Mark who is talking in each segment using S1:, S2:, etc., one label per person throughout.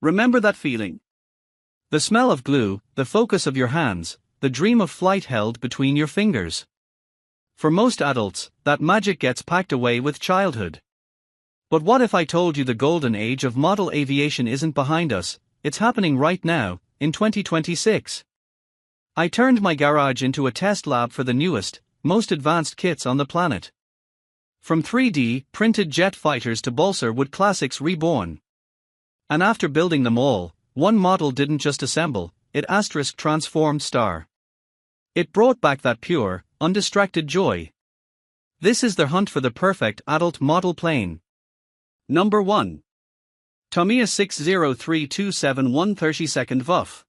S1: Remember that feeling? The smell of glue, the focus of your hands, the dream of flight held between your fingers. For most adults, that magic gets packed away with childhood. But what if I told you the golden age of model aviation isn't behind us, it's happening right now, in 2026? I turned my garage into a test lab for the newest, most advanced kits on the planet. From 3D printed jet fighters to Balsa wood classics reborn. And after building them all, one model didn't just assemble, it transformed star. It brought back that pure, undistracted joy. This is the hunt for the perfect adult model plane. Number 1. Tamiya 60327 1/32 Vough.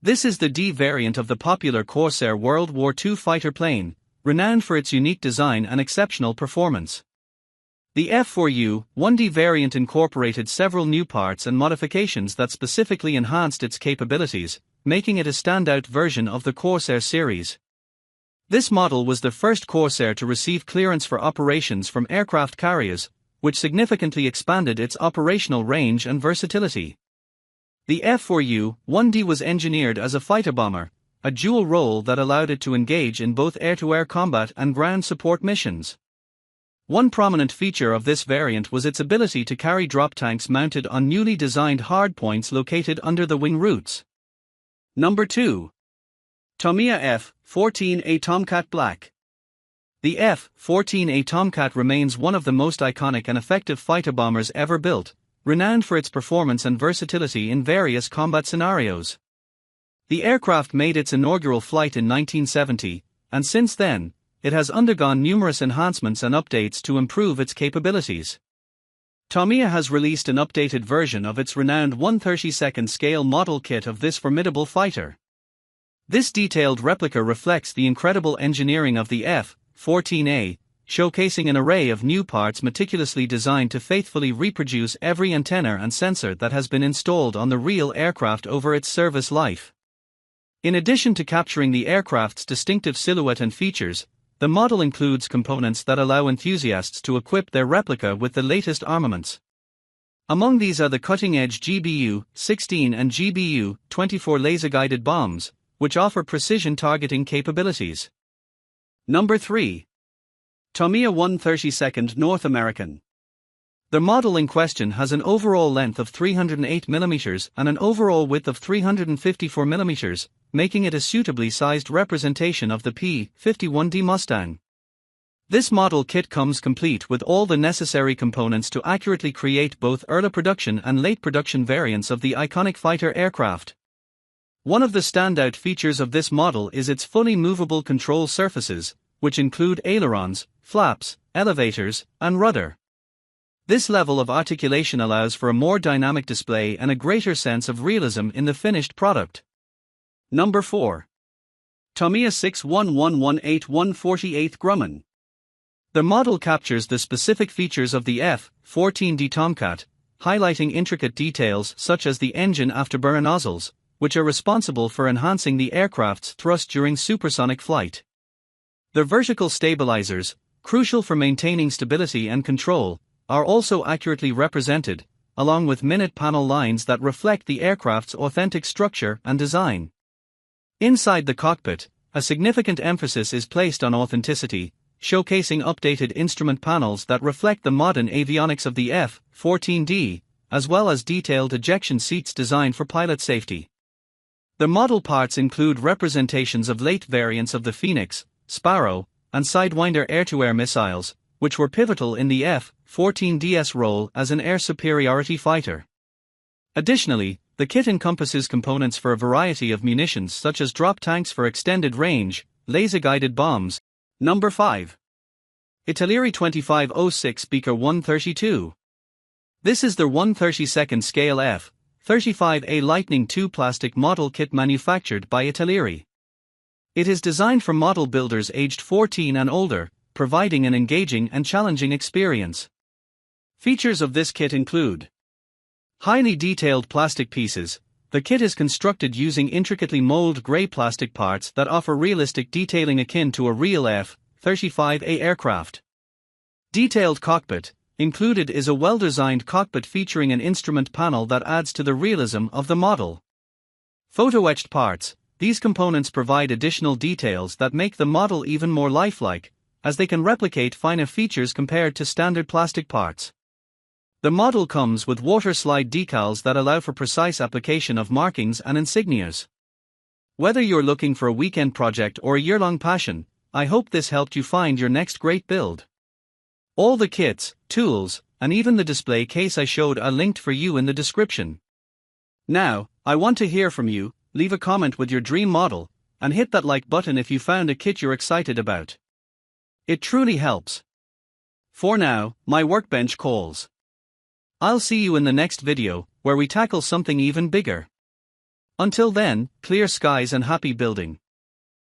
S1: This is the D variant of the popular Corsair World War II fighter plane, renowned for its unique design and exceptional performance. The F4U-1D variant incorporated several new parts and modifications that specifically enhanced its capabilities, making it a standout version of the Corsair series. This model was the first Corsair to receive clearance for operations from aircraft carriers, which significantly expanded its operational range and versatility. The F4U-1D was engineered as a fighter bomber, a dual role that allowed it to engage in both air-to-air combat and ground support missions. One prominent feature of this variant was its ability to carry drop tanks mounted on newly designed hardpoints located under the wing roots. Number 2. Tamiya F-14A Tomcat Black. The F-14A Tomcat remains one of the most iconic and effective fighter bombers ever built, renowned for its performance and versatility in various combat scenarios. The aircraft made its inaugural flight in 1970, and since then, it has undergone numerous enhancements and updates to improve its capabilities. Tamiya has released an updated version of its renowned 1/32 scale model kit of this formidable fighter. This detailed replica reflects the incredible engineering of the F-14A, showcasing an array of new parts meticulously designed to faithfully reproduce every antenna and sensor that has been installed on the real aircraft over its service life. In addition to capturing the aircraft's distinctive silhouette and features, the model includes components that allow enthusiasts to equip their replica with the latest armaments. Among these are the cutting-edge GBU-16 and GBU-24 laser-guided bombs, which offer precision targeting capabilities. Number 3. Tamiya 1/32 North American. The model in question has an overall length of 308 mm and an overall width of 354 mm, making it a suitably sized representation of the P-51D Mustang. This model kit comes complete with all the necessary components to accurately create both early production and late production variants of the iconic fighter aircraft. One of the standout features of this model is its fully movable control surfaces, which include ailerons, flaps, elevators, and rudder. This level of articulation allows for a more dynamic display and a greater sense of realism in the finished product. Number 4. Tamiya 61118 1/48 Grumman. The model captures the specific features of the F-14D Tomcat, highlighting intricate details such as the engine afterburner nozzles, which are responsible for enhancing the aircraft's thrust during supersonic flight. The vertical stabilizers, crucial for maintaining stability and control, are also accurately represented, along with minute panel lines that reflect the aircraft's authentic structure and design. Inside the cockpit, a significant emphasis is placed on authenticity, showcasing updated instrument panels that reflect the modern avionics of the F-14D, as well as detailed ejection seats designed for pilot safety. The model parts include representations of late variants of the Phoenix, Sparrow, and Sidewinder air-to-air missiles, which were pivotal in the F-14D's role as an air superiority fighter. Additionally, the kit encompasses components for a variety of munitions such as drop tanks for extended range, laser-guided bombs. Number 5. Italeri 2506 Beaker 132. This is the 1/32 scale F-35A Lightning II plastic model kit manufactured by Italeri. It is designed for model builders aged 14 and older, providing an engaging and challenging experience. Features of this kit include highly detailed plastic pieces. The kit is constructed using intricately molded gray plastic parts that offer realistic detailing akin to a real F-35A aircraft. Detailed cockpit. Included is a well-designed cockpit featuring an instrument panel that adds to the realism of the model. Photo-etched parts. These components provide additional details that make the model even more lifelike, as they can replicate finer features compared to standard plastic parts. The model comes with water slide decals that allow for precise application of markings and insignias. Whether you're looking for a weekend project or a year-long passion, I hope this helped you find your next great build. All the kits, tools, and even the display case I showed are linked for you in the description. Now, I want to hear from you. Leave a comment with your dream model, and hit that like button if you found a kit you're excited about. It truly helps. For now, my workbench calls. I'll see you in the next video, where we tackle something even bigger. Until then, clear skies and happy building.